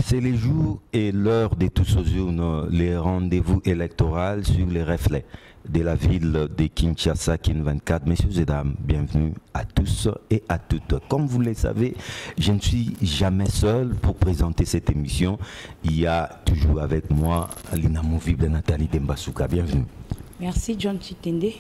C'est les jours et l'heure de tous aux urnes, les rendez-vous électoraux sur les reflets de la ville de Kinshasa, Kin 24. Messieurs et dames, bienvenue à tous et à toutes. Comme vous le savez, je ne suis jamais seul pour présenter cette émission. Il y a toujours avec moi l'inamovible Nathalie Dembasuka. Bienvenue. Merci John Chitende.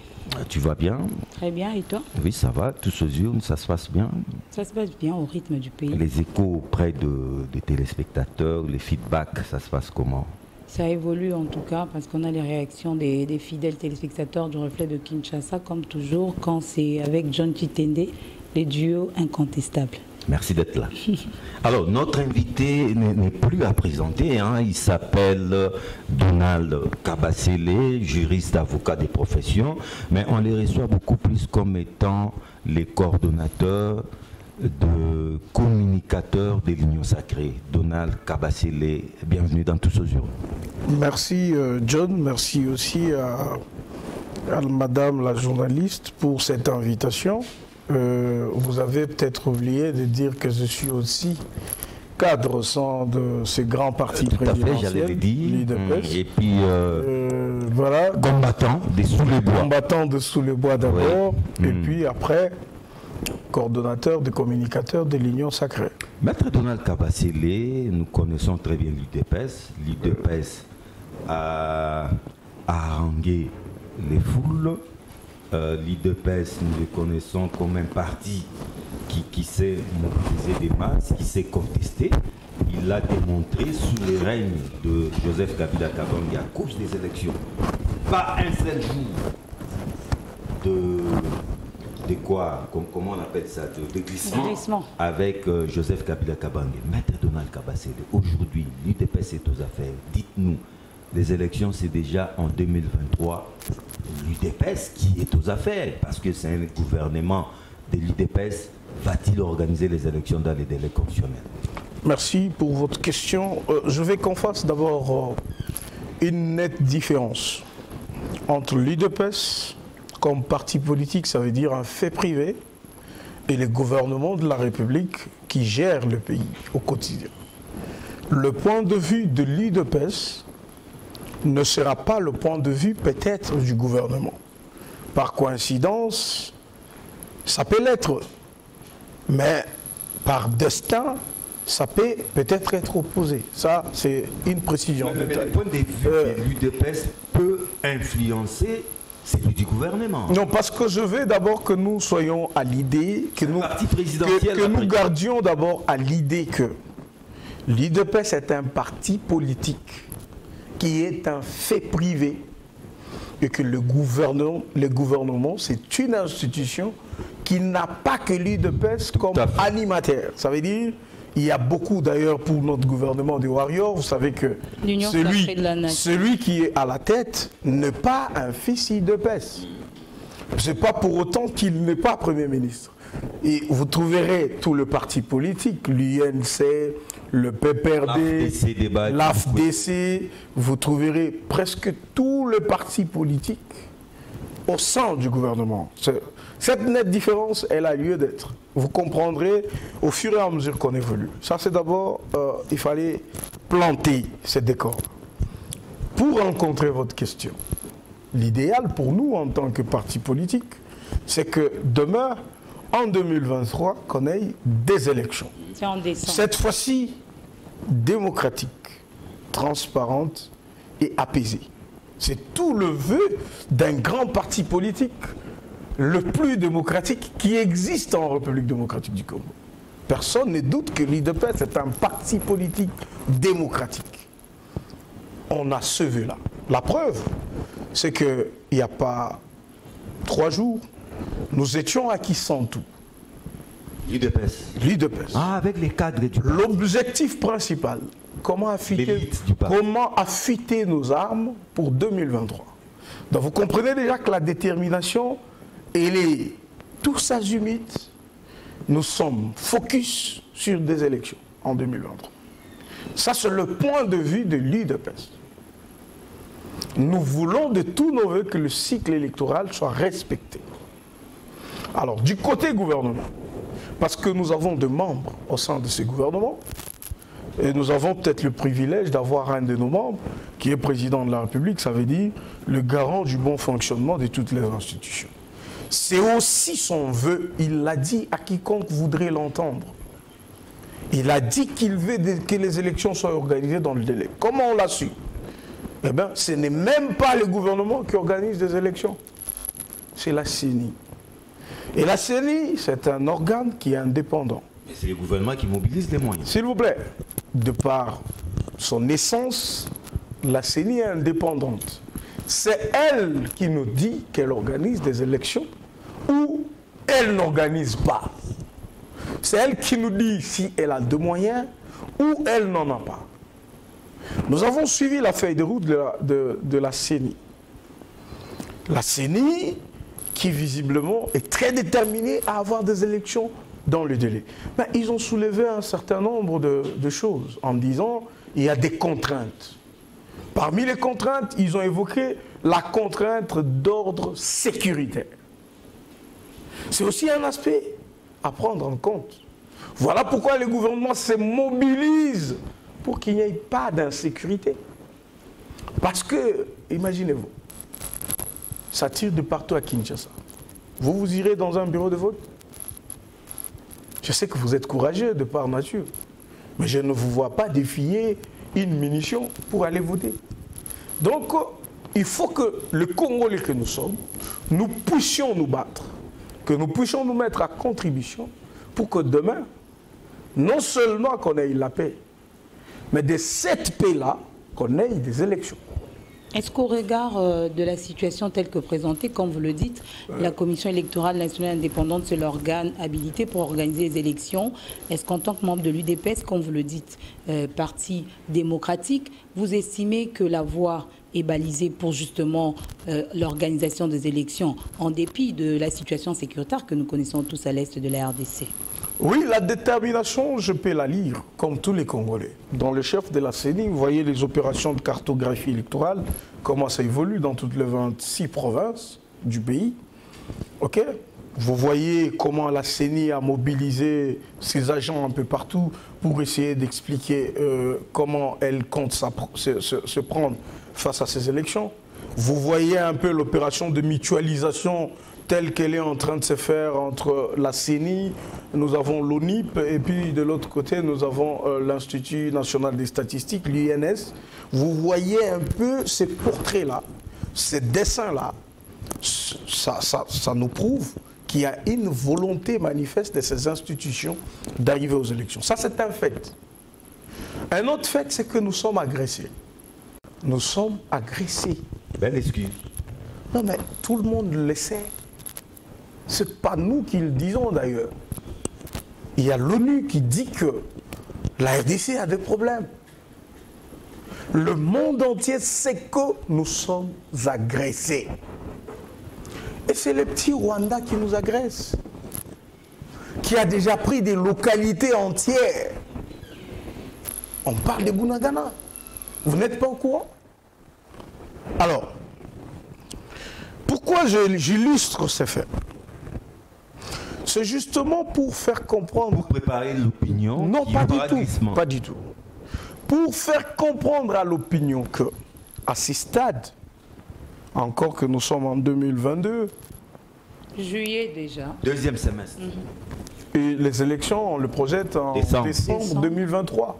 Tu vas bien? Très bien, et toi? Oui, ça va, tous aux urnes, ça se passe bien? Ça se passe bien au rythme du pays. Les échos auprès des téléspectateurs, les feedbacks, ça se passe comment? Ça évolue en tout cas parce qu'on a les réactions des fidèles téléspectateurs du reflet de Kinshasa, comme toujours, quand c'est avec John Chitende, les duos incontestables. Merci d'être là. Alors, notre invité n'est plus à présenter, hein. Il s'appelle Donald Kabasele, juriste, avocat des professions, mais on les reçoit beaucoup plus comme étant les coordonnateurs de communicateurs de l'Union Sacrée. Donald Kabasele, bienvenue dans Tous aux urnes. Merci John, merci aussi à madame la journaliste pour cette invitation. Vous avez peut-être oublié de dire que je suis aussi cadre au sein de ces grands partis présidentiels. Tout à fait, j'allais le dire. Et puis, voilà. Combattant de sous les bois. Combattant de sous les bois d'abord, oui. Et puis après, coordonnateur des communicateurs de l'Union Sacrée. Maître Donald Kabasele, nous connaissons très bien l'UDPS. L'UDPS a harangué les foules. L'UDPS, nous le connaissons comme un parti qui s'est mobilisé des masses, qui s'est contesté. Il l'a démontré sous le règne de Joseph Kabila Kabange à cause des élections. Pas un seul jour de quoi, comment on appelle ça, de glissement avec Joseph Kabila Kabange. Maître Donald Kabasele, aujourd'hui, l'UDPS est aux affaires. Dites-nous, les élections, c'est déjà en 2023. L'UDPS qui est aux affaires, parce que c'est un gouvernement de l'UDPS, va-t-il organiser les élections dans les délais constitutionnels? Merci pour votre question. Je vais qu'on fasse d'abord une nette différence entre l'UDPS comme parti politique, ça veut dire un fait privé, et les gouvernements de la République qui gèrent le pays au quotidien. Le point de vue de l'UDPS ne sera pas le point de vue peut-être du gouvernement. Par coïncidence, ça peut l'être, mais par destin, ça peut peut-être être opposé. Ça, c'est une précision. Mais le point de vue que l'UDPS peut influencer, c'est du gouvernement. Non, parce que je veux d'abord que nous soyons à l'idée, que nous gardions d'abord à l'idée que l'UDPS est un parti politique qui est un fait privé et que le gouvernement, c'est une institution qui n'a pas que l'UDPS comme animateur. Ça veut dire, il y a beaucoup d'ailleurs pour notre gouvernement des Warriors, vous savez que celui qui est à la tête n'est pas un fils UDPS. Ce n'est pas pour autant qu'il n'est pas Premier ministre. Et vous trouverez tout le parti politique, l'UNC, le PPRD, l'AFDC, vous trouverez presque tout le parti politique au sein du gouvernement. Cette nette différence, elle a lieu d'être. Vous comprendrez au fur et à mesure qu'on évolue. Ça, c'est d'abord, il fallait planter ces décors. Pour rencontrer votre question, l'idéal pour nous en tant que parti politique, c'est que demain, en 2023, qu'on ait des élections. Cette fois-ci, démocratique, transparente et apaisée. C'est tout le vœu d'un grand parti politique, le plus démocratique qui existe en République démocratique du Congo. Personne ne doute que l'UDPS est un parti politique démocratique. On a ce vœu-là. La preuve, c'est qu'il n'y a pas 3 jours, nous étions à Kisantu. L'UDPS. Ah, avec les cadres du parti. L'objectif principal, comment affûter nos armes pour 2023. Donc vous comprenez déjà que la détermination, elle est tous azimuts. Nous sommes focus sur des élections en 2023. Ça, c'est le point de vue de l'UDPS. Nous voulons de tous nos voeux que le cycle électoral soit respecté. Alors, du côté gouvernement, parce que nous avons des membres au sein de ces gouvernements, Et nous avons peut-être le privilège d'avoir un de nos membres qui est président de la République, ça veut dire le garant du bon fonctionnement de toutes les institutions. C'est aussi son vœu, il l'a dit à quiconque voudrait l'entendre. Il a dit qu'il veut que les élections soient organisées dans le délai. Comment on l'a su? Eh bien, ce n'est même pas le gouvernement qui organise des élections. C'est la CENI. Et la CENI, c'est un organe qui est indépendant. Mais c'est le gouvernement qui mobilise les moyens. S'il vous plaît, de par son essence, la CENI est indépendante. C'est elle qui nous dit qu'elle organise des élections ou elle n'organise pas. C'est elle qui nous dit si elle a de moyens ou elle n'en a pas. Nous avons suivi la feuille de route de la CENI. La CENI qui visiblement est très déterminée à avoir des élections dans le délai. Mais ils ont soulevé un certain nombre de choses en disant qu'il y a des contraintes. Parmi les contraintes, ils ont évoqué la contrainte d'ordre sécuritaire. C'est aussi un aspect à prendre en compte. Voilà pourquoi le gouvernement se mobilise pour qu'il n'y ait pas d'insécurité. Parce que, imaginez-vous, ça tire de partout à Kinshasa. Vous irez dans un bureau de vote. Je sais que vous êtes courageux de par nature, mais je ne vous vois pas défier une munition pour aller voter. Donc, il faut que le Congolais que nous sommes, nous puissions nous battre, que nous puissions nous mettre à contribution pour que demain, non seulement qu'on ait la paix, mais de cette paix-là, qu'on ait des élections. Est-ce qu'au regard de la situation telle que présentée, comme vous le dites, la Commission électorale nationale indépendante, c'est l'organe habilité pour organiser les élections. Est-ce qu'en tant que membre de l'UDPS, comme vous le dites, parti démocratique, vous estimez que la voie est balisée pour justement l'organisation des élections, en dépit de la situation sécuritaire que nous connaissons tous à l'est de la RDC? Oui, la détermination, je peux la lire, comme tous les Congolais. Dans le chef de la CENI, vous voyez les opérations de cartographie électorale, comment ça évolue dans toutes les 26 provinces du pays. Ok? Vous voyez comment la CENI a mobilisé ses agents un peu partout pour essayer d'expliquer comment elle compte se prendre face à ces élections. Vous voyez un peu l'opération de mutualisation telle qu'elle est en train de se faire entre la CENI, nous avons l'ONIP, et puis de l'autre côté, nous avons l'Institut national des statistiques, l'INS. Vous voyez un peu ces portraits-là, ces dessins-là, ça nous prouve qu'il y a une volonté manifeste de ces institutions d'arriver aux élections. Ça, c'est un fait. Un autre fait, c'est que nous sommes agressés. Nous sommes agressés. Belle excuse. Non, mais tout le monde le sait. Ce n'est pas nous qui le disons d'ailleurs. Il y a l'ONU qui dit que la RDC a des problèmes. Le monde entier sait que nous sommes agressés. Et c'est le petit Rwanda qui nous agresse, qui a déjà pris des localités entières. On parle de Bunagana. Vous n'êtes pas au courant? Alors, pourquoi j'illustre ces faits? C'est justement pour faire comprendre... Pour préparer l'opinion. Non, pas du tout. Pas du tout. Pour faire comprendre à l'opinion que, à ce stade, encore que nous sommes en 2022... Juillet déjà. Deuxième semestre. Et les élections, on le projette en décembre 2023.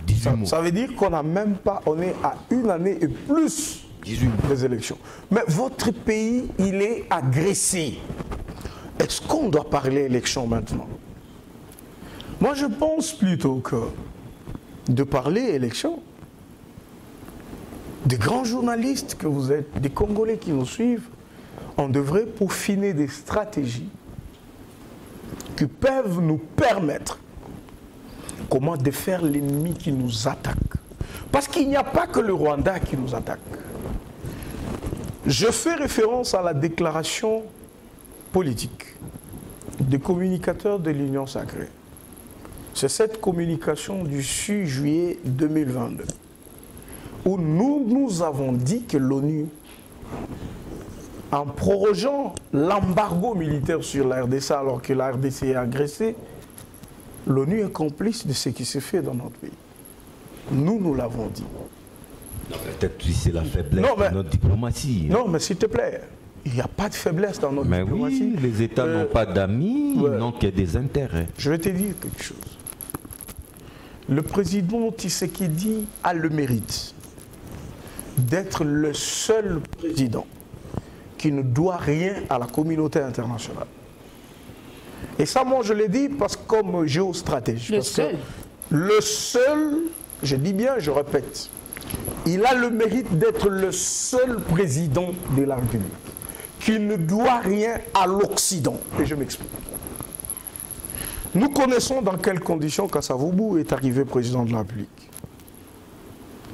18 mois. Ça veut dire qu'on n'a même pas... On est à une année et plus 18 mois. des élections. Mais votre pays, il est agressé. Est-ce qu'on doit parler élection maintenant? Moi, je pense plutôt que de parler élection, des grands journalistes que vous êtes, des Congolais qui nous suivent, on devrait peaufiner des stratégies qui peuvent nous permettre comment défaire l'ennemi qui nous attaque. Parce qu'il n'y a pas que le Rwanda qui nous attaque. Je fais référence à la déclaration politique des communicateurs de l'Union sacrée. C'est cette communication du 6 juillet 2022 où nous avons dit que l'ONU, en prorogeant l'embargo militaire sur la RDC alors que la RDC est agressée, l'ONU est complice de ce qui se fait dans notre pays. Nous l'avons dit. Peut-être que c'est la faiblesse de notre diplomatie. Non, mais s'il te plaît, il n'y a pas de faiblesse dans notre diplomatie. Oui, les États n'ont pas d'amis, ils n'ont que des intérêts. Je vais te dire quelque chose. Le président Tshisekedi a le mérite d'être le seul président qui ne doit rien à la communauté internationale. Et ça, moi, je l'ai dit parce que comme géostratège. Le seul, je dis bien, je répète, il a le mérite d'être le seul président de la République qui ne doit rien à l'Occident. Et je m'explique. Nous connaissons dans quelles conditions Kasavubu est arrivé président de la République.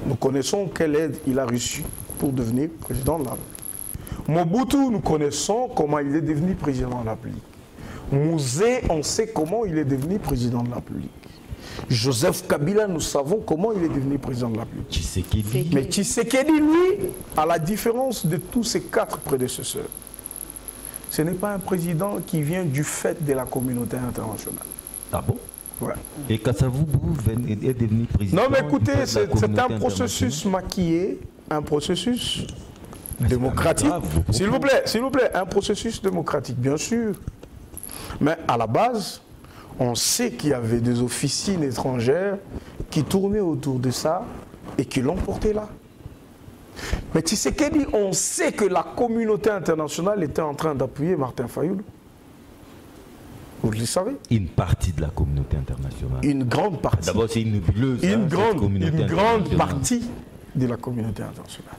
Nous connaissons quelle aide il a reçue pour devenir président de la République. Mobutu, nous connaissons comment il est devenu président de la République. Mouzé, on sait comment il est devenu président de la République. Joseph Kabila, nous savons comment il est devenu président de la République. Tshisekedi. Mais Tshisekedi, lui, à la différence de tous ses 4 prédécesseurs, ce n'est pas un président qui vient du fait de la communauté internationale. Ah bon? Ouais. Et Kasavubu est devenu président. Non, mais écoutez, c'est un processus maquillé, un processus démocratique. S'il vous plaît, un processus démocratique, bien sûr. Mais à la base, on sait qu'il y avait des officines étrangères qui tournaient autour de ça et qui l'ont porté là. Mais Tshisekedi, on sait que la communauté internationale était en train d'appuyer Martin Fayoulou. Vous le savez? Une partie de la communauté internationale. Une grande partie. D'abord, c'est une nébuleuse. Une grande partie de la communauté internationale.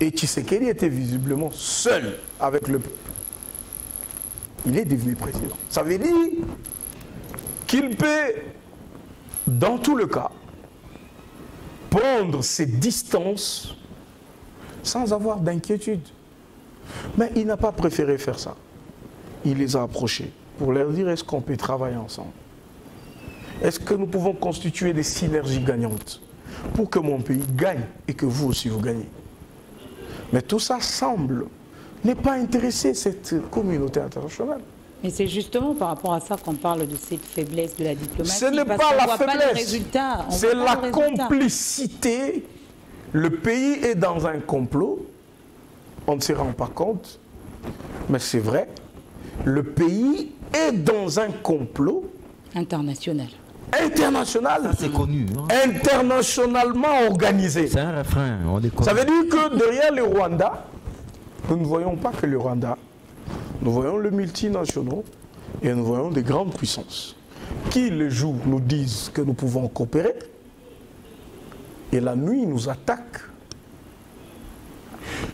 Et Tshisekedi était visiblement seul avec le peuple. Il est devenu président. Ça veut dire qu'il peut, dans tout le cas, prendre ses distances sans avoir d'inquiétude. Mais il n'a pas préféré faire ça. Il les a approchés pour leur dire, est-ce qu'on peut travailler ensemble? Est-ce que nous pouvons constituer des synergies gagnantes pour que mon pays gagne et que vous aussi vous gagnez? Mais tout ça semble n'est pas intéresser cette communauté internationale. Mais c'est justement par rapport à ça qu'on parle de cette faiblesse de la diplomatie. Ce n'est pas la faiblesse, c'est la complicité. Le pays est dans un complot, on ne se rend pas compte, mais c'est vrai. Le pays est dans un complot international. International, c'est connu. Hein? Internationalement organisé. C'est un refrain, on est connu. Ça veut dire que derrière le Rwanda, nous ne voyons pas que le Rwanda, nous voyons le multinational et nous voyons des grandes puissances qui le jour nous disent que nous pouvons coopérer et la nuit nous attaquent.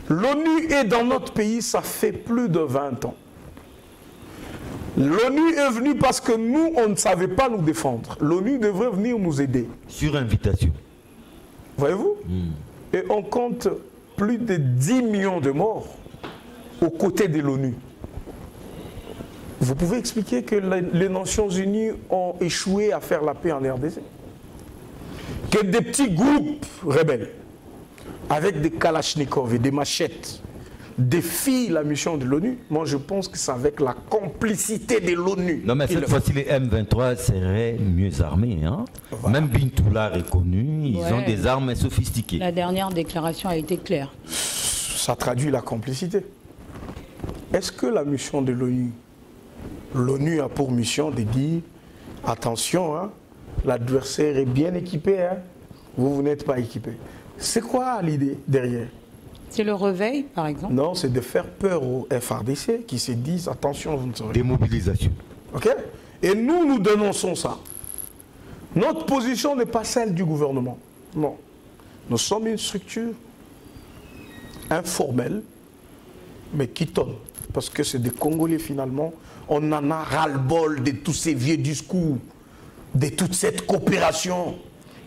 L'ONU est dans notre pays, ça fait plus de 20 ans. L'ONU est venue parce que nous, on ne savait pas nous défendre. L'ONU devrait venir nous aider. Sur invitation. Voyez-vous? Et on compte plus de 10 millions de morts aux côtés de l'ONU. Vous pouvez expliquer que les Nations Unies ont échoué à faire la paix en RDC? Que des petits groupes rebelles, avec des kalachnikovs et des machettes, défient la mission de l'ONU? Moi, je pense que c'est avec la complicité de l'ONU. Non, mais cette fois-ci, les M23 seraient mieux armés. Hein? Voilà. Même Bintoula est reconnu, ils ont des armes sophistiquées. La dernière déclaration a été claire. Ça traduit la complicité. Est-ce que la mission de l'ONU, l'ONU a pour mission de dire, attention, hein, l'adversaire est bien équipé, hein, vous n'êtes pas équipé. C'est quoi l'idée derrière? C'est le réveil, par exemple? Non, c'est de faire peur aux FARDC qui se disent, attention, vous ne serez pas. Démobilisation. Ok? Et nous dénonçons ça. Notre position n'est pas celle du gouvernement. Non. Nous sommes une structure informelle, mais qui tonne. Parce que c'est des Congolais finalement. On en a ras-le-bol de tous ces vieux discours, de toute cette coopération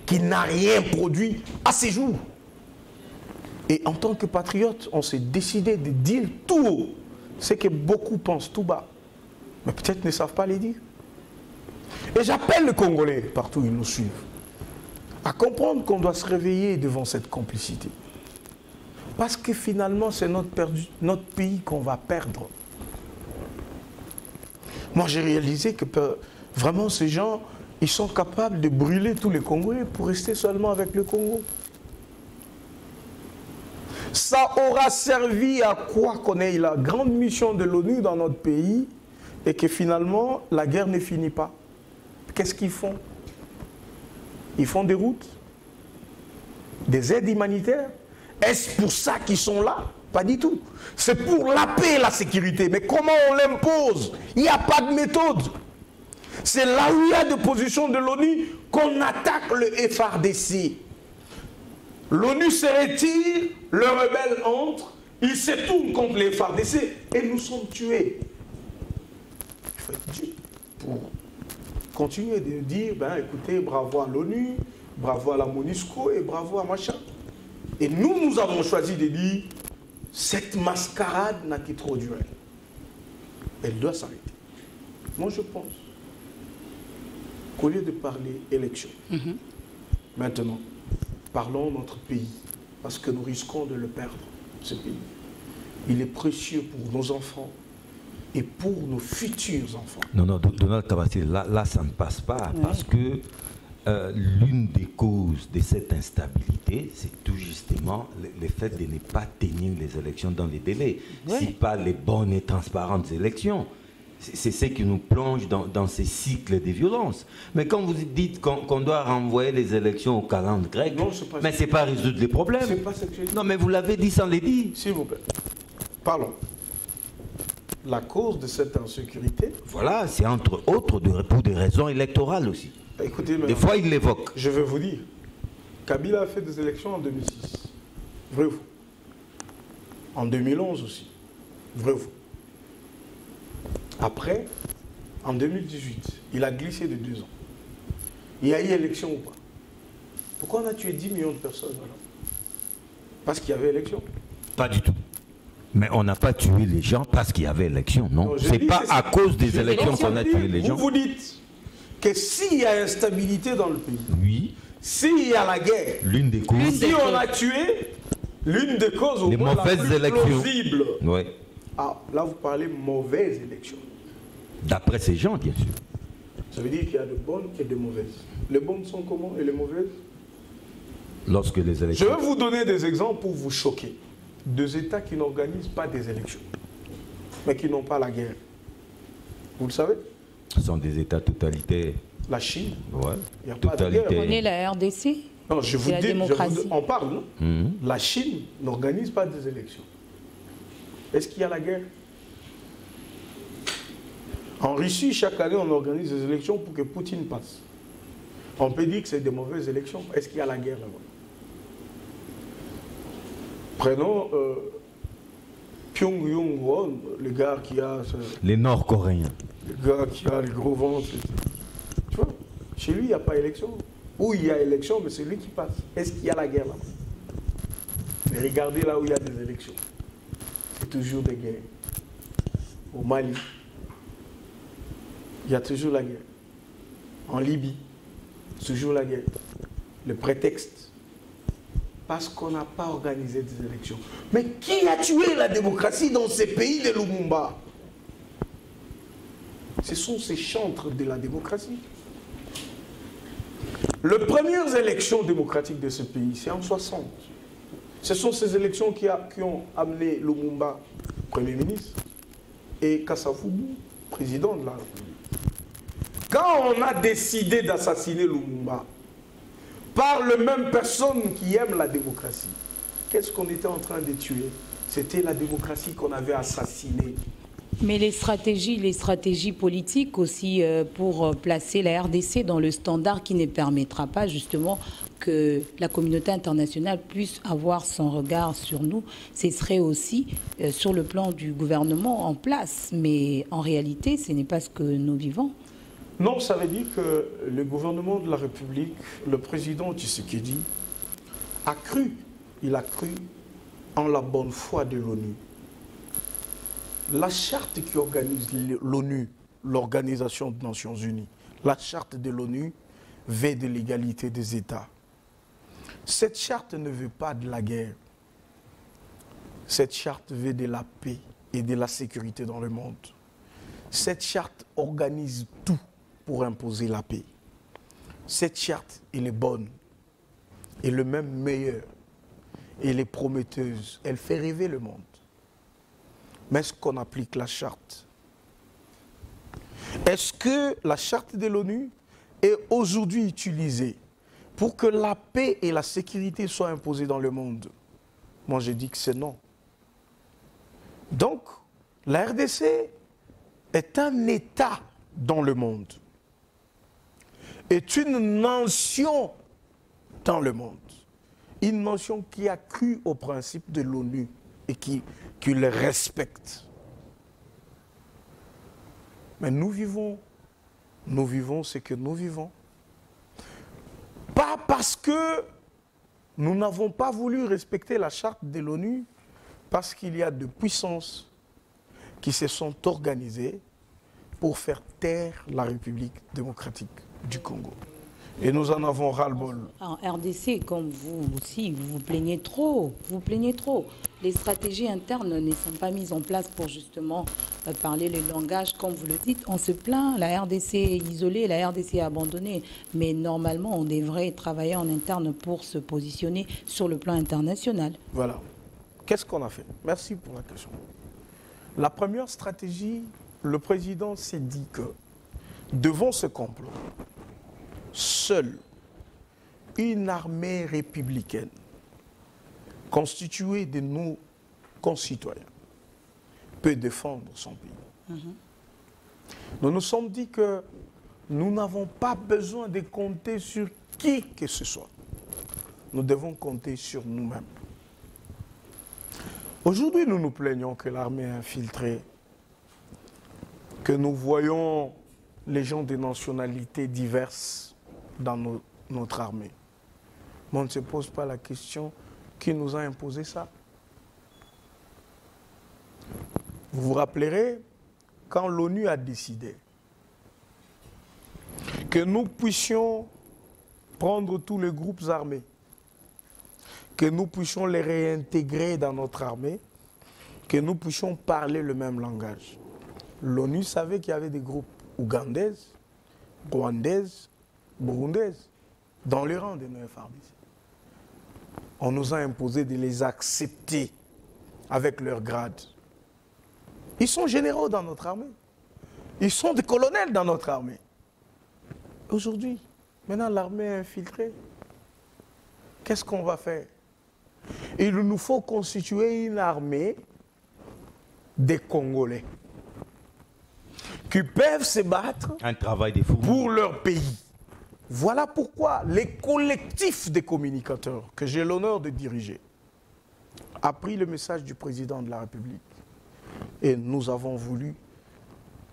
qui n'a rien produit à ces jours. Et en tant que patriote, on s'est décidé de dire tout haut ce que beaucoup pensent tout bas, mais peut-être ne savent pas les dire. Et j'appelle les Congolais, partout où ils nous suivent, à comprendre qu'on doit se réveiller devant cette complicité. Parce que finalement, c'est notre pays qu'on va perdre. Moi, j'ai réalisé que vraiment, ces gens, ils sont capables de brûler tous les Congolais pour rester seulement avec le Congo. Ça aura servi à quoi qu'on ait la grande mission de l'ONU dans notre pays et que finalement la guerre ne finit pas? Qu'est-ce qu'ils font? Ils font des routes, des aides humanitaires. Est-ce pour ça qu'ils sont là? Pas du tout. C'est pour la paix et la sécurité. Mais comment on l'impose? Il n'y a pas de méthode. C'est là où il y a des positions de l'ONU qu'on attaque le FARDC. L'ONU se retire, le rebelle entre, il se tourne contre les FARDC et nous sommes tués. Il faut être Dieu pour continuer de dire, ben écoutez, bravo à l'ONU, bravo à la MONUSCO et bravo à machin. Et nous avons choisi de dire, cette mascarade n'a que trop duré. Elle doit s'arrêter. Moi, je pense qu'au lieu de parler élection, maintenant, parlons de notre pays, parce que nous risquons de le perdre, ce pays. Il est précieux pour nos enfants et pour nos futurs enfants. Non, Donald Kabassi, là, ça ne passe pas, parce que l'une des causes de cette instabilité, c'est tout justement le fait de ne pas tenir les élections dans les délais. Si pas les bonnes et transparentes élections. C'est ce qui nous plonge dans ces cycles de violence. Mais quand vous dites qu'on doit renvoyer les élections aux calendes grecques, mais ce n'est pas résoudre les problèmes. Pas ce que j'ai dit. Non, mais vous l'avez dit sans les dire. S'il vous plaît. Parlons. La cause de cette insécurité... Voilà, c'est entre autres pour des raisons électorales aussi. Écoutez, des fois, il l'évoque. Je vais vous dire, Kabila a fait des élections en 2006. Vrai ou faux? En 2011 aussi. Vrai ou faux? Après, en 2018, il a glissé de 2 ans. Il y a eu élection ou pas? Pourquoi on a tué 10 millions de personnes alors? Parce qu'il y avait élection? Pas du tout. Mais on n'a pas tué les gens parce qu'il y avait élection, non? C'est pas à cause des élections qu'on a tué les gens. Vous dites que s'il y a instabilité dans le pays, oui. S'il y a la guerre, l'une des causes, si on a tué, l'une des causes au les moins mauvaises la plus élections. plausible. Ouais. Ah, là vous parlez mauvaises élections. D'après ces gens, bien sûr. Ça veut dire qu'il y a de bonnes et de mauvaises. Les bonnes sont comment et les mauvaises? Lorsque les élections... Je vais vous donner des exemples pour vous choquer. 2 États qui n'organisent pas des élections, mais qui n'ont pas la guerre. Vous le savez? Ce sont des États totalitaires. La Chine. Ouais. Il n'y a pas de guerre. On est la RDC? Non, je vous dis, on parle, non? La Chine n'organise pas des élections. Est-ce qu'il y a la guerre? En Russie, chaque année, on organise des élections pour que Poutine passe. On peut dire que c'est des mauvaises élections. Est-ce qu'il y a la guerre là-bas? Prenons Pyongyang, le gars qui a... Les Nord-Coréens. Le gars qui a le gros ventre. Tu vois, chez lui, il n'y a pas élection. Ou il y a élection, mais c'est lui qui passe. Est-ce qu'il y a la guerre là-bas? Mais regardez là où il y a des élections. C'est toujours des guerres. Au Mali, il y a toujours la guerre. En Libye, toujours la guerre. Le prétexte, parce qu'on n'a pas organisé des élections. Mais qui a tué la démocratie dans ces pays de Lumumba? Ce sont ces chantres de la démocratie. Les premières élections démocratiques de ce pays, c'est en 60. Ce sont ces élections qui ont amené Lumumba, Premier ministre, et Kassafoubou, président de la République. Quand on a décidé d'assassiner Lumumba, par les mêmes personnes qui aiment la démocratie, qu'est-ce qu'on était en train de tuer? C'était la démocratie qu'on avait assassinée. Mais les stratégies politiques aussi pour placer la RDC dans le standard qui ne permettra pas justement que la communauté internationale puisse avoir son regard sur nous, ce serait aussi sur le plan du gouvernement en place. Mais en réalité, ce n'est pas ce que nous vivons. Non, ça veut dire que le gouvernement de la République, le président Tshisekedi, il a cru en la bonne foi de l'ONU. La charte qui organise l'ONU, l'Organisation des Nations Unies, la charte de l'ONU veut de l'égalité des États. Cette charte ne veut pas de la guerre. Cette charte veut de la paix et de la sécurité dans le monde. Cette charte organise tout pour imposer la paix. cette charte, elle est bonne, elle est même meilleure, elle est prometteuse, elle fait rêver le monde. Mais est-ce qu'on applique la charte? Est-ce que la charte de l'ONU est aujourd'hui utilisée pour que la paix et la sécurité soient imposées dans le monde? Moi, je dis que c'est non. Donc, la RDC est un État dans le monde, est une nation dans le monde, une nation qui a cru au principe de l'ONU et qui le respecte. Mais nous vivons ce que nous vivons. Pas parce que nous n'avons pas voulu respecter la charte de l'ONU, parce qu'il y a de puissances qui se sont organisées pour faire taire la République démocratique du Congo. Et nous en avons ras-le-bol. En RDC, comme vous aussi, vous vous plaignez trop. Vous plaignez trop. Les stratégies internes ne sont pas mises en place pour justement parler le langage, comme vous le dites. On se plaint, la RDC est isolée, la RDC est abandonnée. Mais normalement, on devrait travailler en interne pour se positionner sur le plan international. Voilà. Qu'est-ce qu'on a fait? Merci pour la question. La première stratégie, le président s'est dit que devant ce complot, seule une armée républicaine constituée de nos concitoyens peut défendre son pays. Nous nous sommes dit que nous n'avons pas besoin de compter sur qui que ce soit. Nous devons compter sur nous-mêmes. Aujourd'hui, nous nous plaignons que l'armée est infiltrée, que nous voyons les gens de nationalités diverses dans notre armée. Mais on ne se pose pas la question qui nous a imposé ça. Vous vous rappellerez, quand l'ONU a décidé que nous puissions prendre tous les groupes armés, que nous puissions les réintégrer dans notre armée, que nous puissions parler le même langage. L'ONU savait qu'il y avait des groupes ougandaises, rwandaises, burundaises dans les rangs de nos FARDC. On nous a imposé de les accepter avec leur grade. Ils sont généraux dans notre armée. Ils sont des colonels dans notre armée. Aujourd'hui, maintenant l'armée est infiltrée. Qu'est-ce qu'on va faire? Il nous faut constituer une armée des Congolais qui peuvent se battre pour leur pays. Voilà pourquoi les collectifs des communicateurs que j'ai l'honneur de diriger a pris le message du président de la République et nous avons voulu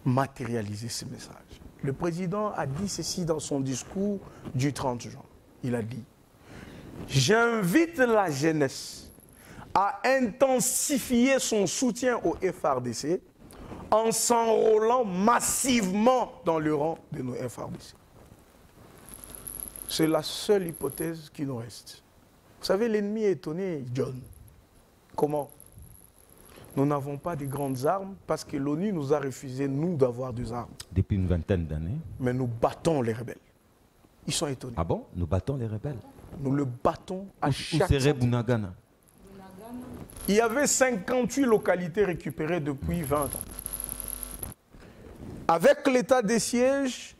matérialiser ce message. Le président a dit ceci dans son discours du 30 juin. Il a dit: j'invite la jeunesse à intensifier son soutien au FARDC en s'enrôlant massivement dans le rang de nos FARDC. C'est la seule hypothèse qui nous reste. Vous savez, l'ennemi est étonné, John. Comment? Nous n'avons pas de grandes armes parce que l'ONU nous a refusé, nous, d'avoir des armes. Depuis une vingtaine d'années. Mais nous battons les rebelles. Ils sont étonnés. Ah bon? Nous battons les rebelles? Nous le battons à chaque fois. Où serait Bunagana? Il y avait 58 localités récupérées depuis 20 ans. Avec l'état des sièges,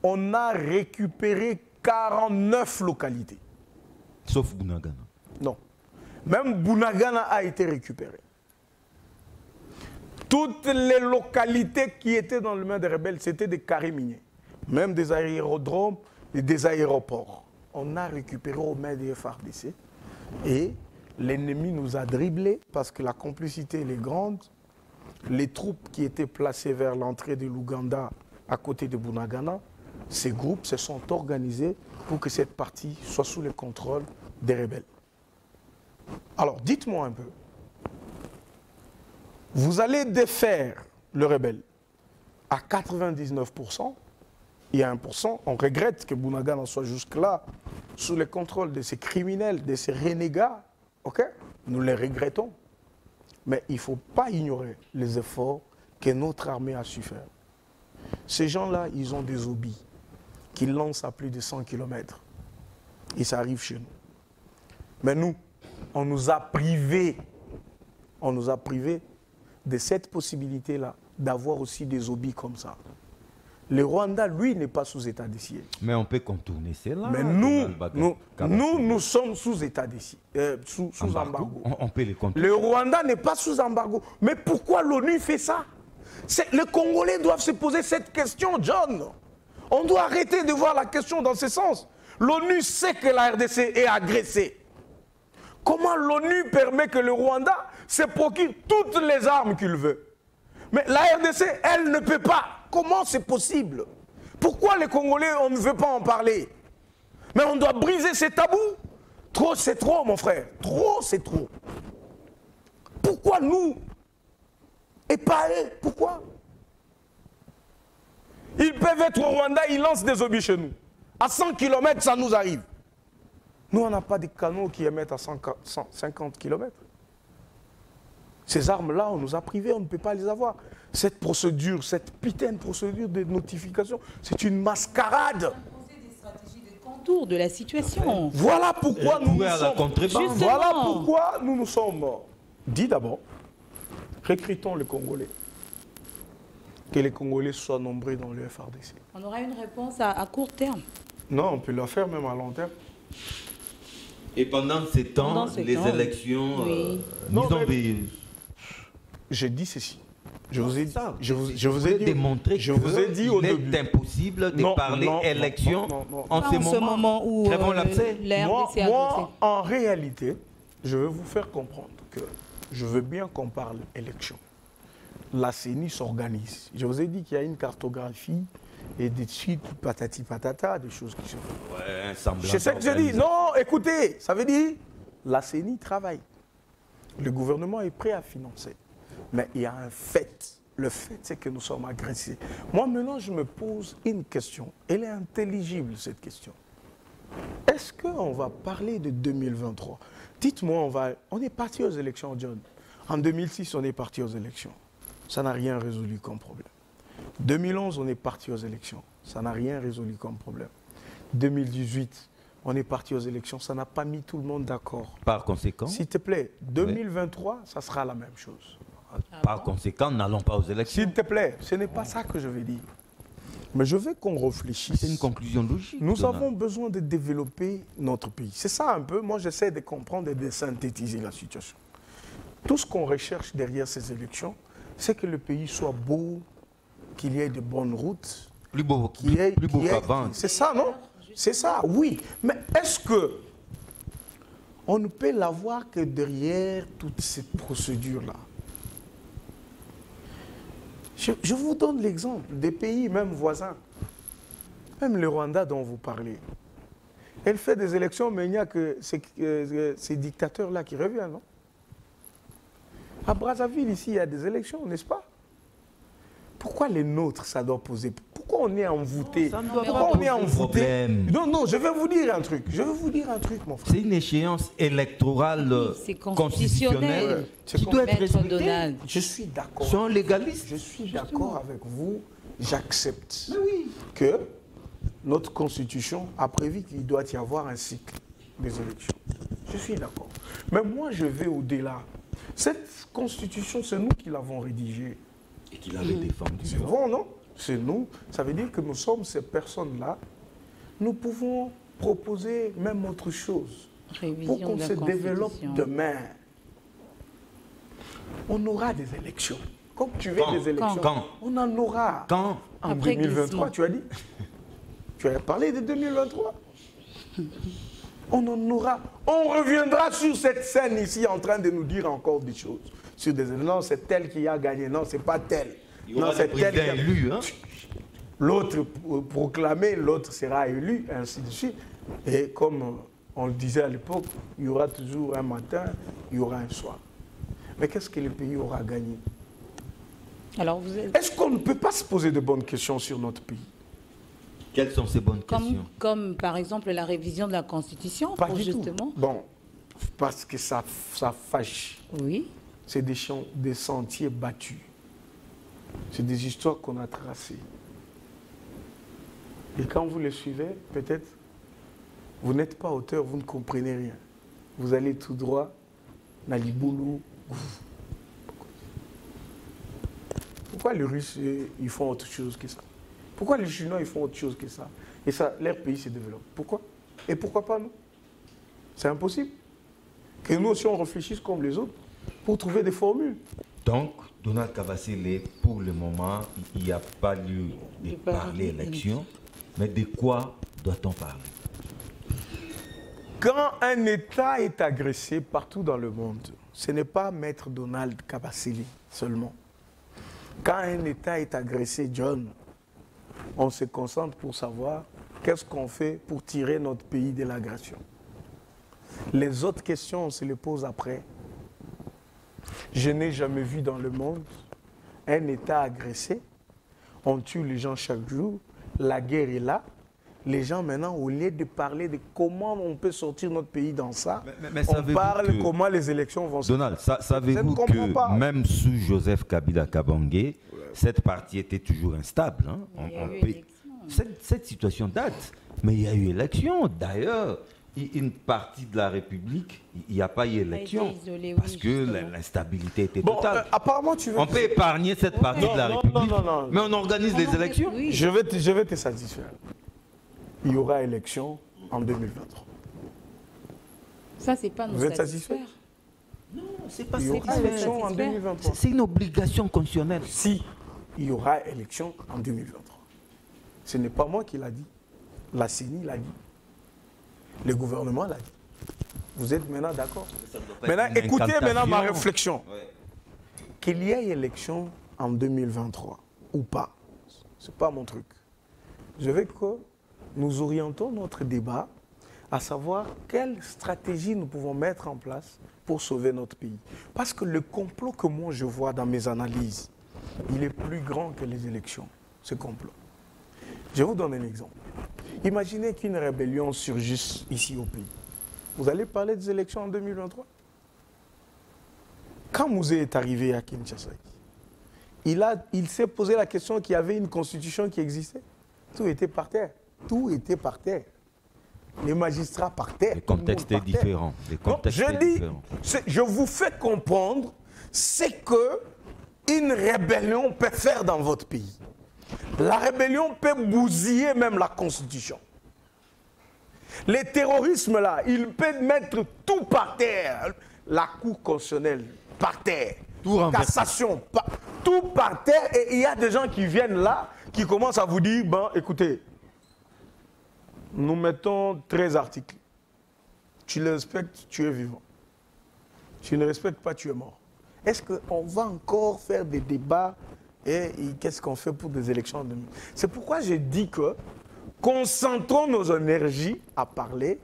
on a récupéré 49 localités. Sauf Bunagana? Non. Même Bunagana a été récupéré. Toutes les localités qui étaient dans le main des rebelles, c'était des carrés miniers. Même des aérodromes et des aéroports. On a récupéré aux mains des FARDC et l'ennemi nous a dribblés parce que la complicité elle est grande. Les troupes qui étaient placées vers l'entrée de l'Ouganda à côté de Bunagana, ces groupes se sont organisés pour que cette partie soit sous le contrôle des rebelles. Alors, dites-moi un peu, vous allez défaire le rebelle à 99%, il y a 1%, on regrette que Bunagana soit jusque-là sous le contrôle de ces criminels, de ces renégats, ok? Nous les regrettons. Mais il ne faut pas ignorer les efforts que notre armée a su faire. Ces gens-là, ils ont des hobbies. qui lance à plus de 100 km. Et ça arrive chez nous. Mais nous, on nous a privés de cette possibilité-là, d'avoir aussi des hobbies comme ça. Le Rwanda, lui, n'est pas sous état de siège. Mais on peut contourner cela. Mais nous sommes sous état de siège, sous embargo. On peut les contourner. Le Rwanda n'est pas sous embargo. Mais pourquoi l'ONU fait ça? Les Congolais doivent se poser cette question, John. On doit arrêter de voir la question dans ce sens. L'ONU sait que la RDC est agressée. Comment l'ONU permet que le Rwanda se procure toutes les armes qu'il veut? Mais la RDC, elle ne peut pas. Comment c'est possible? Pourquoi les Congolais, on ne veut pas en parler? Mais on doit briser ces tabous. Trop, c'est trop, mon frère. Trop, c'est trop. Pourquoi nous? Et pas eux? Pourquoi? Ils peuvent être au Rwanda, ils lancent des obus chez nous. À 100 km, ça nous arrive. Nous, on n'a pas de canons qui émettent à 150 km. Ces armes-là, on nous a privés, on ne peut pas les avoir. Cette procédure, cette putain de procédure de notification, c'est une mascarade. Des stratégies de contour de la situation. Voilà pourquoi nous nous sommes dit d'abord, recrutons les Congolais. Que les Congolais soient nombreux dans le FRDC. On aura une réponse à court terme. Non, on peut la faire même à long terme. Et pendant ces temps, les élections, j'ai dit ceci. Je vous ai dit, qu'il est impossible de parler élection en ce moment où moi, en réalité, je vais vous faire comprendre que je veux bien qu'on parle élection. La CENI s'organise. Je vous ai dit qu'il y a une cartographie et des suites patati patata, des choses qui se font. Ouais, un semblant. C'est ça que je dis. Non, écoutez, ça veut dire la CENI travaille. Le gouvernement est prêt à financer. Mais il y a un fait. Le fait, c'est que nous sommes agressés. Moi, maintenant, je me pose une question. Elle est intelligible, cette question. Est-ce qu'on va parler de 2023? Dites-moi, on est parti aux élections, John. En 2006, on est parti aux élections. Ça n'a rien résolu comme problème. 2011, on est parti aux élections. Ça n'a rien résolu comme problème. 2018, on est parti aux élections. Ça n'a pas mis tout le monde d'accord. Par conséquent, s'il te plaît, 2023, ça sera la même chose. Par conséquent, n'allons pas aux élections. S'il te plaît, ce n'est pas ça que je veux dire. Mais je veux qu'on réfléchisse. C'est une conclusion logique. Nous avons besoin de développer notre pays. C'est ça un peu. Moi, j'essaie de comprendre et de synthétiser la situation. Tout ce qu'on recherche derrière ces élections, c'est que le pays soit beau, qu'il y ait de bonnes routes. Plus beau qu'avant. C'est ça, non? C'est ça, oui. Mais est-ce que on ne peut l'avoir que derrière toute cette procédure-là? Je vous donne l'exemple des pays même voisins. Même le Rwanda dont vous parlez. Elle fait des élections, mais il n'y a que ces dictateurs-là qui reviennent, non? À Brazzaville, ici, il y a des élections, n'est-ce pas? Pourquoi les nôtres, ça doit poser? Pourquoi on est envoûté? Pourquoi on est envoûté? Non, je vais vous dire un truc. Mon frère. C'est une échéance électorale constitutionnelle qui doit être respectée. Je suis d'accord. Sont légalistes. Je suis d'accord avec vous. J'accepte que notre constitution a prévu qu'il doit y avoir un cycle des élections. Je suis d'accord. Mais moi, je vais au-delà. Cette constitution, c'est nous qui l'avons rédigée. Et qui l'avait défendue. C'est bon, non? C'est nous. Ça veut dire que nous sommes ces personnes-là. Nous pouvons proposer même autre chose. Pour qu'on se développe demain. On aura des élections. Comme tu veux des élections. Quand? On en aura. Quand? En après 2023, tu as dit? Tu as parlé de 2023? On en aura. On reviendra sur cette scène ici en train de nous dire encore des choses. Sur des... Non, c'est tel qui a gagné. Non, c'est pas tel. Non, c'est tel qui a élu. Hein? L'autre proclamé, l'autre sera élu, ainsi de suite. Et comme on le disait à l'époque, il y aura toujours un matin, il y aura un soir. Mais qu'est-ce que le pays aura gagné? Est-ce qu'on ne peut pas se poser de bonnes questions sur notre pays? Quelles sont ces bonnes questions? Comme par exemple la révision de la Constitution, pas pour du justement. Tout. Bon, parce que ça fâche. Oui. C'est des sentiers battus. C'est des histoires qu'on a tracées. Et quand vous les suivez, peut-être, vous n'êtes pas auteur, vous ne comprenez rien. Vous allez tout droit, Naliboulou. Pourquoi les Russes, ils font autre chose que ça? Pourquoi les Chinois, ils font autre chose que ça? Et ça, leur pays se développe. Pourquoi? Et pourquoi pas nous? C'est impossible. Que nous aussi, on réfléchisse comme les autres pour trouver des formules. Donc, Donald Kabasile, pour le moment, il n'y a pas lieu de parler élection, mais de quoi doit-on parler? Quand un État est agressé partout dans le monde, ce n'est pas Maître Donald Kabasile seulement. Quand un État est agressé, John, on se concentre pour savoir qu'est-ce qu'on fait pour tirer notre pays de l'agression. Les autres questions, on se les pose après. Je n'ai jamais vu dans le monde un État agressé. On tue les gens chaque jour. La guerre est là. Les gens maintenant, au lieu de parler de comment on peut sortir notre pays dans ça, on parle comment les élections vont se Donald, savez-vous que même sous Joseph Kabila Kabange, cette partie était toujours instable, hein? Cette situation date, mais il y a eu élection. D'ailleurs, une partie de la République, il n'y a pas eu élection parce que l'instabilité était totale. Apparemment, on peut épargner cette partie de la République, mais on organise les élections. Oui. Je vais te satisfaire. Il y aura élection en 2023. Ça, c'est pas nous Vous êtes satisfait? Non, c'est pas ça. Il y aura élection en 2023. C'est une obligation constitutionnelle. Si, il y aura élection en 2023. Ce n'est pas moi qui l'a dit. La CENI l'a dit. Le gouvernement l'a dit. Vous êtes maintenant d'accord? Maintenant, écoutez maintenant ma réflexion. Ouais. Qu'il y ait élection en 2023 ou pas, ce n'est pas mon truc. Je veux que nous orientons notre débat à savoir quelle stratégie nous pouvons mettre en place pour sauver notre pays. Parce que le complot que moi je vois dans mes analyses, il est plus grand que les élections, ce complot. Je vous donne un exemple. Imaginez qu'une rébellion surgisse ici au pays. Vous allez parler des élections en 2023? Quand Mouzé est arrivé à Kinshasa, il s'est posé la question qu'il y avait une constitution qui existait. Tout était par terre. Tout était par terre. Les magistrats par terre. Le contexte est différent. Je vous fais comprendre ce qu'une rébellion peut faire dans votre pays. La rébellion peut bousiller même la Constitution. Les terrorismes là, ils peuvent mettre tout par terre. La Cour constitutionnelle par terre. Cassation, tout par terre. Et il y a des gens qui viennent là, qui commencent à vous dire, ben écoutez, nous mettons 13 articles. Tu les respectes, tu es vivant. Tu ne respectes pas, tu es mort. Est-ce qu'on va encore faire des débats et qu'est-ce qu'on fait pour des élections en 2000? C'est pourquoi j'ai dit que concentrons nos énergies à parler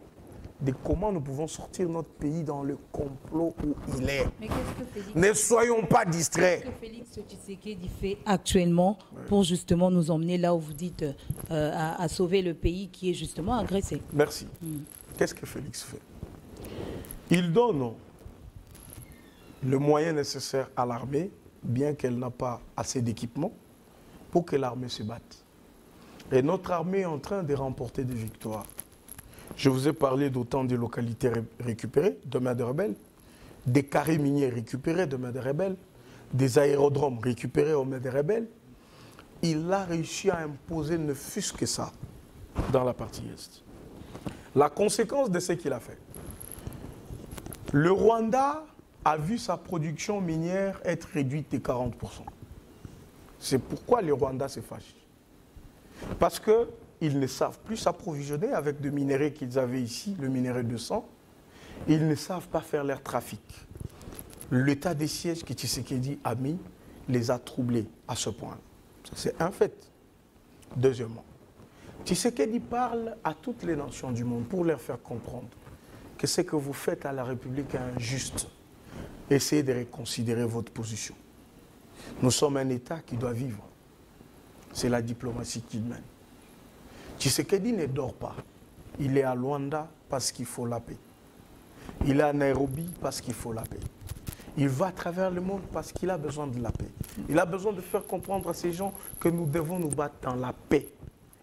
de comment nous pouvons sortir notre pays dans le complot où il est. Mais qu'est-ce que Félix, ne soyons pas distraits. Qu'est-ce que Félix Tshisekedi fait actuellement pour justement nous emmener là où vous dites à sauver le pays qui est justement agressé? Merci. Qu'est-ce que Félix fait? Il donne le moyen nécessaire à l'armée, bien qu'elle n'a pas assez d'équipement, pour que l'armée se batte. Et notre armée est en train de remporter des victoires. Je vous ai parlé d'autant de localités récupérées de main de rebelles, des carrés miniers récupérés de main de rebelles, des aérodromes récupérés aux mains des rebelles. Il a réussi à imposer ne fût-ce que ça dans la partie Est. La conséquence de ce qu'il a fait. Le Rwanda a vu sa production minière être réduite de 40%. C'est pourquoi le Rwanda se fâche. Parce qu'ils ne savent plus s'approvisionner avec des minéraux qu'ils avaient ici, le minerai de sang. Ils ne savent pas faire leur trafic. L'état des sièges que Tshisekedi a mis les a troublés à ce point. C'est un fait. Deuxièmement, Tshisekedi parle à toutes les nations du monde pour leur faire comprendre que ce que vous faites à la République est injuste. Essayez de reconsidérer votre position. Nous sommes un État qui doit vivre. C'est la diplomatie qui mène. Tshisekedi ne dort pas. Il est à Luanda parce qu'il faut la paix. Il est à Nairobi parce qu'il faut la paix. Il va à travers le monde parce qu'il a besoin de la paix. Il a besoin de faire comprendre à ces gens que nous devons nous battre dans la paix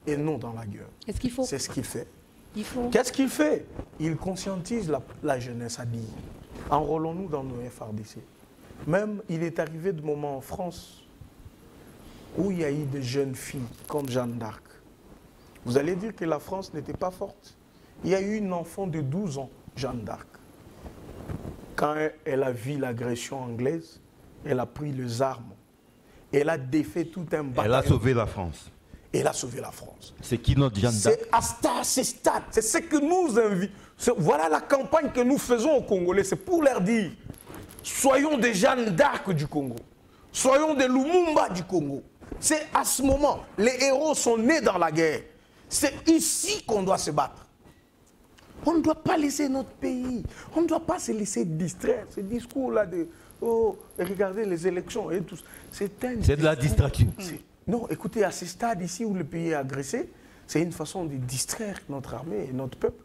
et non dans la guerre. Est-ce qu'il faut? C'est ce qu'il fait. Il faut. Qu'est-ce qu'il fait? Il conscientise la jeunesse à dire, enrôlons-nous dans nos FRDC. Même, il est arrivé de moments en France où il y a eu des jeunes filles comme Jeanne d'Arc. Vous allez dire que la France n'était pas forte. Il y a eu une enfant de 12 ans, Jeanne d'Arc. Quand elle a vu l'agression anglaise, elle a pris les armes. Elle a défait tout un bataillon. Elle a sauvé la France. Elle a sauvé la France. C'est qui notre Jeanne d'Arc? C'est Asta, c'est Stade, c'est ce que nous invitons. Voilà la campagne que nous faisons aux Congolais. C'est pour leur dire, soyons des Jeanne d'Arc du Congo. Soyons des Lumumba du Congo. C'est à ce moment, les héros sont nés dans la guerre. C'est ici qu'on doit se battre. On ne doit pas laisser notre pays. On ne doit pas se laisser distraire. Ce discours-là de « Oh, regardez les élections et tout. » C'est de la distraction. Non, écoutez, à ce stade ici où le pays est agressé, c'est une façon de distraire notre armée et notre peuple.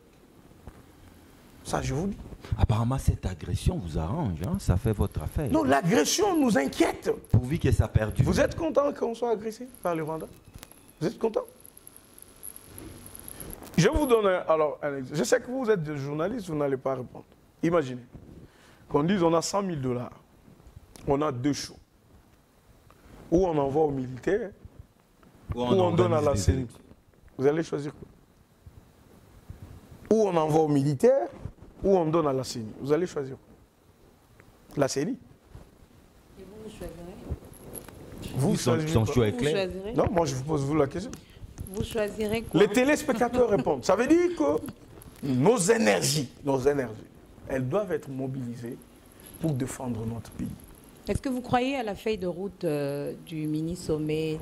Ça, je vous dis. Apparemment, cette agression vous arrange, hein? Ça fait votre affaire. Non, l'agression nous inquiète. Pourvu que ça perdure. Vous êtes content qu'on soit agressé par le Rwanda? Vous êtes content? Je vous donne alors un exemple. Je sais que vous êtes des journalistes, vous n'allez pas répondre. Imaginez qu'on dise on a 100 000 $, on a deux choix. Ou on envoie aux militaires, ou on donne à la CENI. Vous allez choisir quoi? Ou on envoie aux militaires, ou on donne à la CENI. Vous allez choisir quoi? La CENI. Et vous choisirez? Vous choisirez son quoi? choix est clair. Non, moi je vous pose vous la question. Vous choisirez quoi? Les téléspectateurs répondent. Ça veut dire que nos énergies, elles doivent être mobilisées pour défendre notre pays. Est-ce que vous croyez à la feuille de route du mini-sommet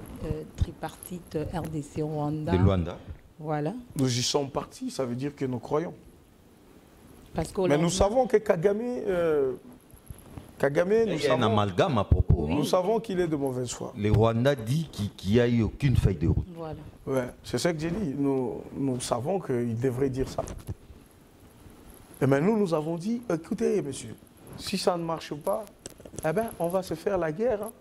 tripartite RDC-Rwanda? De Luanda. Voilà. Nous y sommes partis, ça veut dire que nous croyons. Parce Mais nous savons que Kagame, Il y a un amalgame à propos. Oui. Hein. Nous savons qu'il est de mauvaise foi. Le Rwanda dit qu'il n'y a eu aucune feuille de route. Voilà. Ouais, c'est ce que j'ai dit. Nous savons qu'il devrait dire ça. Et mais nous avons dit, écoutez, monsieur, si ça ne marche pas, eh ben, on va se faire la guerre. Hein.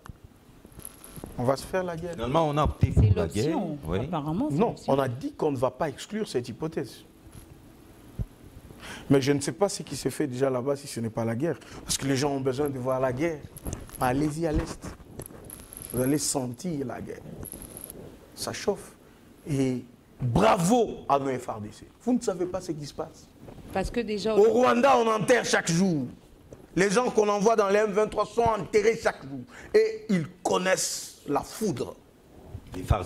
On va se faire la guerre. Finalement, on a opté pour C'est la guerre. l'option, Oui. apparemment. c'est Non, l'option. on a dit qu'on ne va pas exclure cette hypothèse. Mais je ne sais pas ce qui se fait déjà là-bas si ce n'est pas la guerre. Parce que les gens ont besoin de voir la guerre. Allez-y à l'Est. Vous allez sentir la guerre. Ça chauffe. Et bravo à nos FRDC. Vous ne savez pas ce qui se passe. Parce que déjà... Au Rwanda, on enterre chaque jour. Les gens qu'on envoie dans les M23 sont enterrés chaque jour. Et ils connaissent la foudre.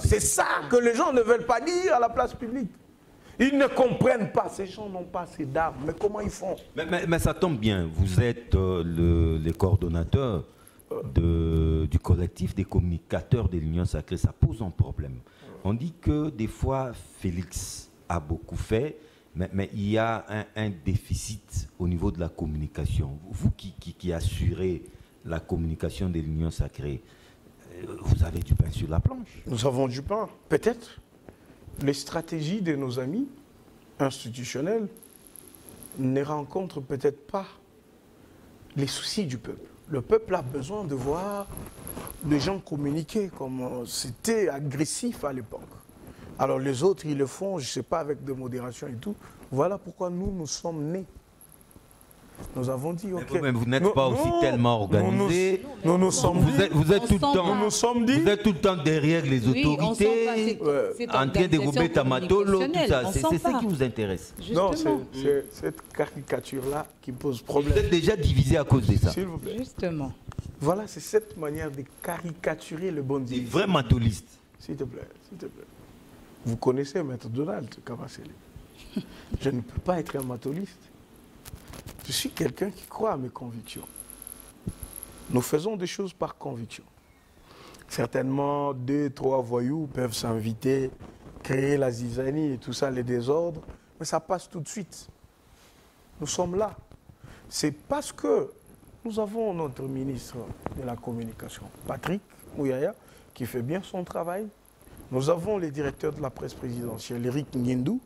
C'est ça que les gens ne veulent pas dire à la place publique. Ils ne comprennent pas. Ces gens n'ont pas assez d'armes. Mais comment ils font? Mais ça tombe bien. Vous êtes le coordonnateur du collectif des communicateurs de l'Union sacrée. Ça pose un problème. On dit que des fois, Félix a beaucoup fait, mais il y a un déficit au niveau de la communication. Vous qui assurez la communication de l'Union sacrée, vous avez du pain sur la planche. Nous avons du pain. Peut-être les stratégies de nos amis institutionnels ne rencontrent peut-être pas les soucis du peuple. Le peuple a besoin de voir les gens communiquer comme c'était agressif à l'époque. Alors les autres, ils le font, je ne sais pas, avec de modération et tout. Voilà pourquoi nous sommes nés. Nous avons dit, ok. Mais vous n'êtes pas aussi tellement organisé. Nous sommes dit. Vous êtes tout le temps. Nous sommes dit. Vous êtes tout le temps derrière les autorités, en train de gober Tamatolo, tout ça. C'est ce qui vous intéresse. Non, c'est cette caricature-là qui pose problème. Vous êtes déjà divisé à cause de ça. S'il vous plaît. Justement. Voilà, c'est cette manière de caricaturer le bon Dieu. Des vrais matolistes. S'il te plaît, s'il te plaît. Vous connaissez Maître Donald Kabasele. Je ne peux pas être un matoliste. Je suis quelqu'un qui croit à mes convictions. Nous faisons des choses par conviction. Certainement, 2, 3 voyous peuvent s'inviter, créer la zizanie et tout ça, les désordres, mais ça passe tout de suite. Nous sommes là. C'est parce que nous avons notre ministre de la Communication, Patrick Mouyaya, qui fait bien son travail. Nous avons les directeurs de la presse présidentielle, Eric Ngendou,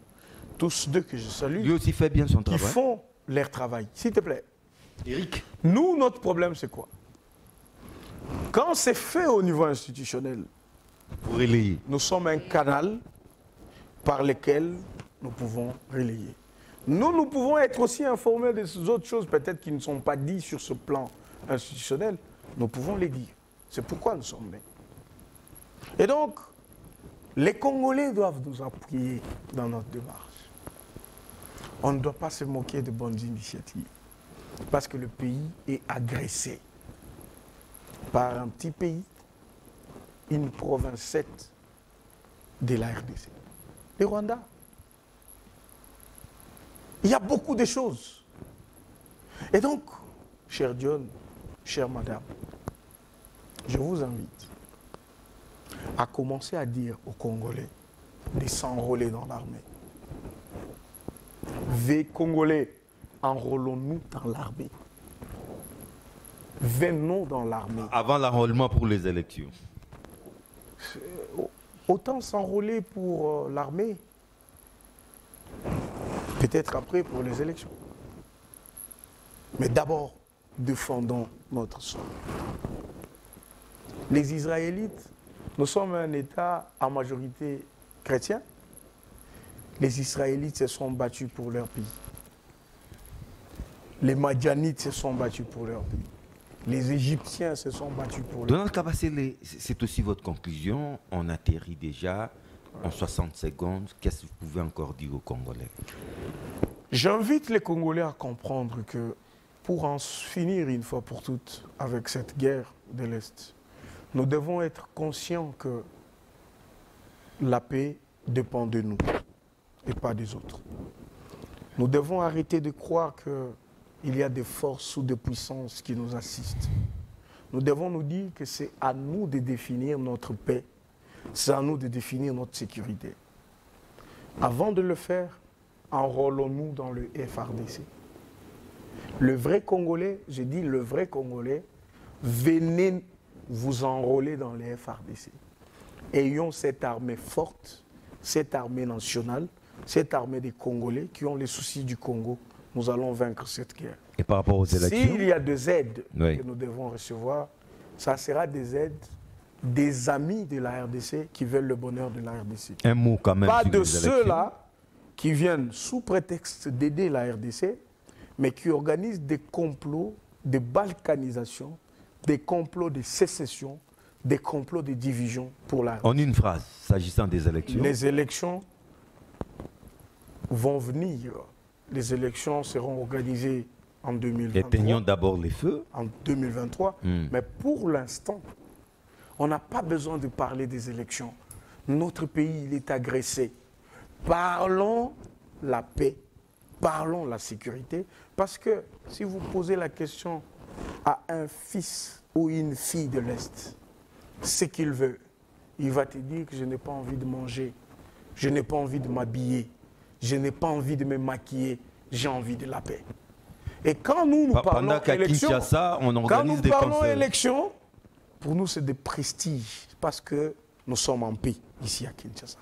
tous deux que je salue. Lui aussi fait bien son travail. Qui font leur travail. S'il te plaît. Eric. Nous, notre problème, c'est quoi? Quand c'est fait au niveau institutionnel, Pour relayer. nous sommes un canal par lesquels nous pouvons relayer. Nous pouvons être aussi informés des autres choses, peut-être qui ne sont pas dites sur ce plan institutionnel. Nous pouvons les dire. C'est pourquoi nous sommes là. Et donc, les Congolais doivent nous appuyer dans notre démarche. On ne doit pas se moquer de bonnes initiatives, parce que le pays est agressé par un petit pays, une province 7 de la RDC, le Rwanda. Il y a beaucoup de choses. Et donc, cher John, chère madame, je vous invite à commencer à dire aux Congolais de s'enrôler dans l'armée. Congolais, enrôlons-nous dans l'armée. Venons dans l'armée. Avant l'enrôlement pour les élections. Autant s'enrôler pour l'armée, peut-être après pour les élections. Mais d'abord, défendons notre sol. Les Israélites, nous sommes un État à majorité chrétien. Les Israélites se sont battus pour leur pays. Les Madianites se sont battus pour leur pays. Les Égyptiens se sont battus pour leur pays. Donald Kabasele, c'est aussi votre conclusion. On atterrit déjà en 60 secondes. Qu'est-ce que vous pouvez encore dire aux Congolais? J'invite les Congolais à comprendre que pour en finir une fois pour toutes avec cette guerre de l'Est, nous devons être conscients que la paix dépend de nous et pas des autres. Nous devons arrêter de croire qu'il y a des forces ou des puissances qui nous assistent. Nous devons nous dire que c'est à nous de définir notre paix, c'est à nous de définir notre sécurité. Avant de le faire, enrôlons-nous dans le FARDC. Le vrai Congolais, j'ai dit le vrai Congolais, venez vous enrôler dans le FARDC. Ayons cette armée forte, cette armée nationale, cette armée des Congolais qui ont les soucis du Congo. Nous allons vaincre cette guerre. Et par rapport aux élections? S'il y a des aides que nous devons recevoir, ça sera des aides des amis de la RDC qui veulent le bonheur de la RDC. Un mot quand même. Pas de ceux-là qui viennent sous prétexte d'aider la RDC, mais qui organisent des complots de balkanisation, des complots de sécession, des complots de division pour la RDC. En une phrase, s'agissant des élections. Les élections vont venir. Les élections seront organisées en 2023. Éteignons d'abord les feux. En 2023. Mais pour l'instant, on n'a pas besoin de parler des élections. Notre pays, il est agressé. Parlons la paix, parlons la sécurité. Parce que si vous posez la question à un fils ou une fille de l'Est, ce qu'il veut, il va te dire que je n'ai pas envie de manger, je n'ai pas envie de m'habiller, je n'ai pas envie de me maquiller, j'ai envie de la paix. Et quand nous parlons élection, quand nous parlons élection, pour nous c'est des prestiges, parce que nous sommes en paix ici à Kinshasa.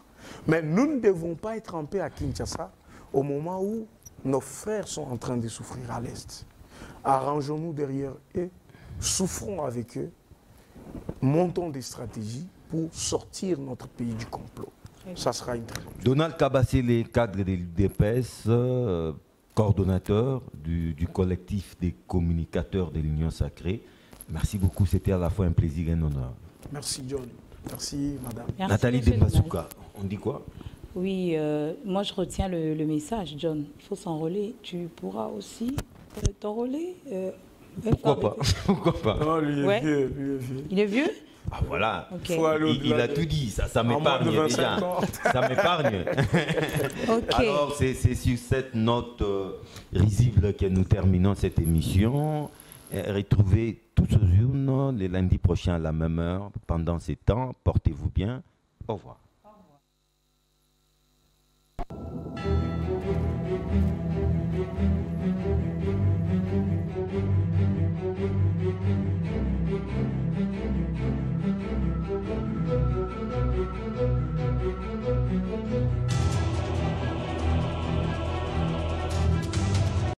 Mais nous ne devons pas être en paix à Kinshasa au moment où nos frères sont en train de souffrir à l'Est. Arrangeons-nous derrière eux, souffrons avec eux, montons des stratégies pour sortir notre pays du complot. Ça sera une très bonne chose. Donald Kabasele, cadre de l'UDPS, coordonnateur du collectif des communicateurs de l'Union Sacrée. Merci beaucoup, c'était à la fois un plaisir et un honneur. Merci John, merci madame. Merci, Nathalie Dembasuka, on dit quoi? Oui, moi je retiens le message, John. Il faut s'enrôler. Tu pourras aussi t'enrôler. Pourquoi pas? Pourquoi pas? Non, lui est vieux, lui est vieux. Il est vieux? Ah voilà, okay. Il a tout dit, ça m'épargne déjà. Ça m'épargne. Okay. Alors c'est sur cette note risible que nous terminons cette émission. Retrouvez tous aux urnes les lundis prochains à la même heure. Pendant ces temps, portez-vous bien. Au revoir.